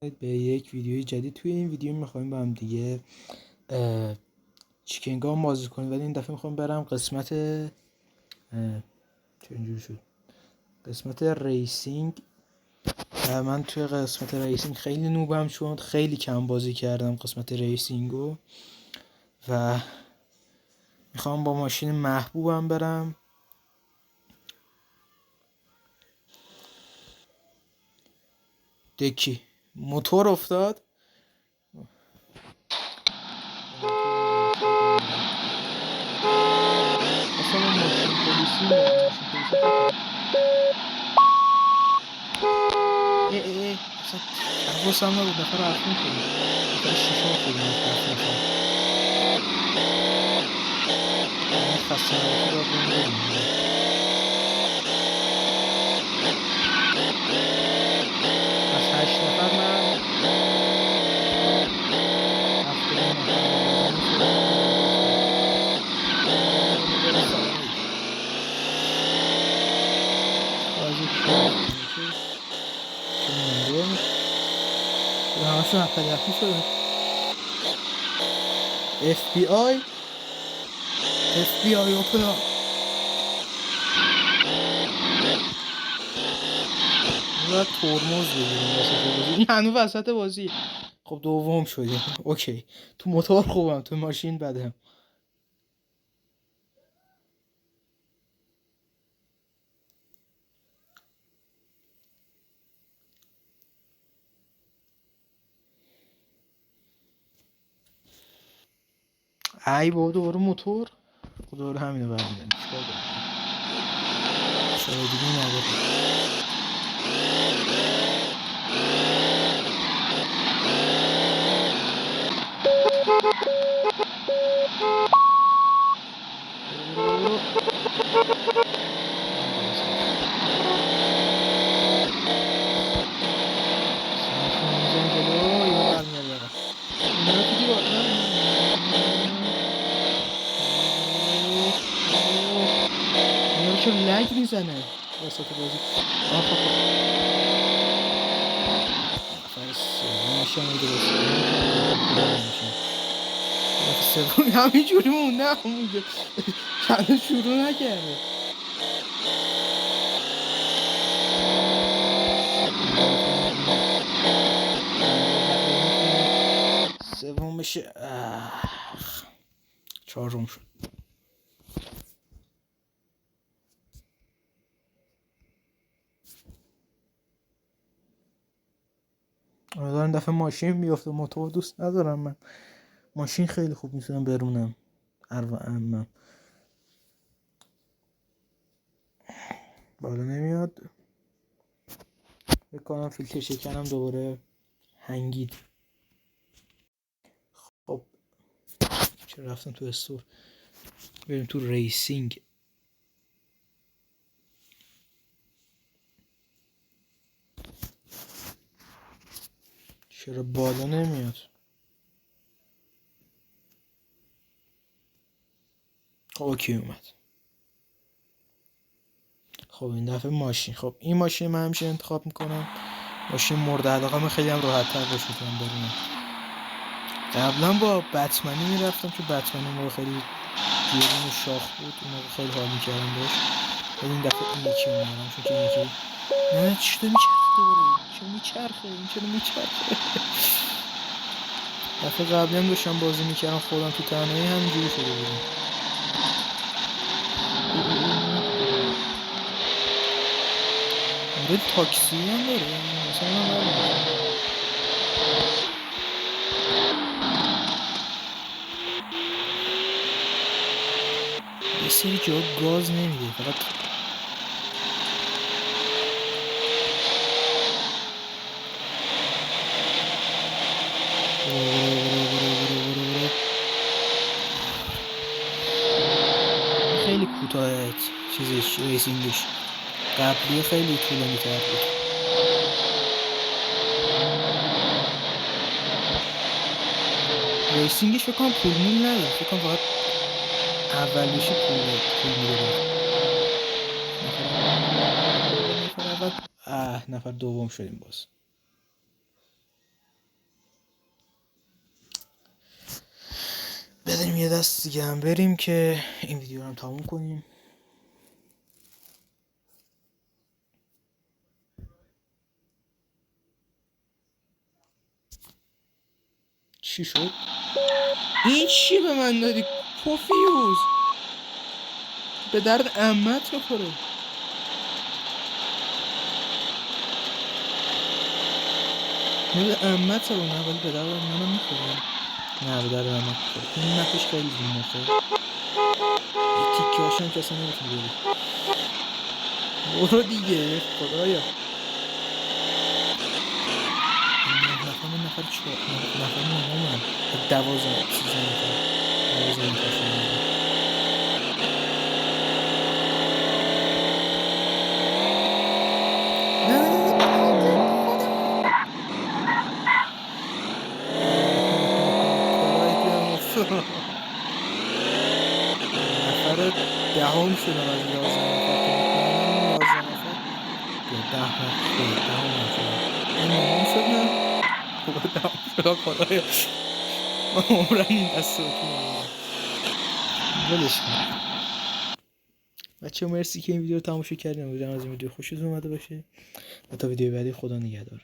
به یک ویدیوی جدید. توی این ویدیو میخوایم با هم دیگه چیکنگام بازی کنیم، ولی این دفعه میخوام برم قسمت چه اینجوری شد، قسمت ریسینگ. من توی قسمت ریسینگ خیلی نوبم، چون خیلی کم بازی کردم قسمت ریسینگو و میخوام با ماشین محبوبم برم. دکی موتور افتاد. اصلا ماشین پلیسی اصلا حواسم نبود، نفر رفتون شدیم، نفر شیشم شدیم از رفتون شدیم. خسته نباشی را بیم. از 8 نفر من 79 همشون حقیقی حقی شده. FBI open up. باید ترمز بگیریم وسط بازی. این هنو وسط بازی. خب دوم شدیم. اوکی. تو موتور خوبم، تو ماشین بدم. ای بابا دوباره موتور. دوباره همینو برمیدن. چیکار کنم؟ چرا دیگه نداره. چون لگ میزنه وسط بازی. نفر سوم میشه درست سوم همینجوری مونده، همونجا چند شروع نکرده. سوم میشه، چهارم شد. امیدوارم دفعه ماشین بیفته. موتور دوست ندارم من. ماشین خیلی خوب میتونم برونم. من بالا نمیاد. بکنم فیلتر شکنم دوباره هنگید. خب چرا رفتم تو استور؟ بریم تو ریسینگ. چرا بالا نمیاد؟ اوکی اومد. خب این دفعه ماشین. خب این ماشین من همیشه انتخاب میکنم. ماشین مورد علاقه من، خیلی هم راحت تر باشه میتونم برونم. قبلا با بتمنی میرفتم، چون بتمنی موقع خیلی گیرون و شاخ بود، اون موقع خیلی حال میکردم باش. ولی این دفعه این یکی اومدم، چون که این یکی نه چطور میچرخه دوباره؟ چرا میچرخه؟ این چرا میچرخه؟ دفعه قبلی هم داشتم بازی میکردم خودم تو تنهایی همینجوری شده بودم. مورد تاکسی هم داره مثلا من یه سری جا گاز نمیده، فقط خیلی کوتاه چیزش ریسینگش. قبلی خیلی طولانی تر بود. ریسینگش فکر کنم پول مول نداره، فکر کنم فقط اول بشه پول میده. نفر اول نفر دوم شدیم باز. بذاریم یه دست دیگه هم بریم که این ویدیو رو هم تموم کنیم. چی شد؟ این چی به من دادی پوفیوز؟ به درد عمت میخوره. نه به عمت رو نه ولی به درد منم میخوره. نه به درد عمت میخوره. این نفش خیلی زیمخه. یه تیکه هاشم که اصلا نمیتونی بری. برو دیگه خدایا. من نفر چهار نفر نهمم. 12 13 نفر 12 نفر شدیم. نفر دهم شدم از 11 نفر که مطمئنم 11 نفر یا 10 نفر 10 شدم. این نهم شدم خوبه 10 شدم. خدایا من عمرم این دست رو کنم ولش کن. بچه مرسی که این ویدیو رو تماشا کردیم. امیدوارم از این ویدیو خوشتون اومده باشه و تا ویدیو بعدی خدا نگهدار.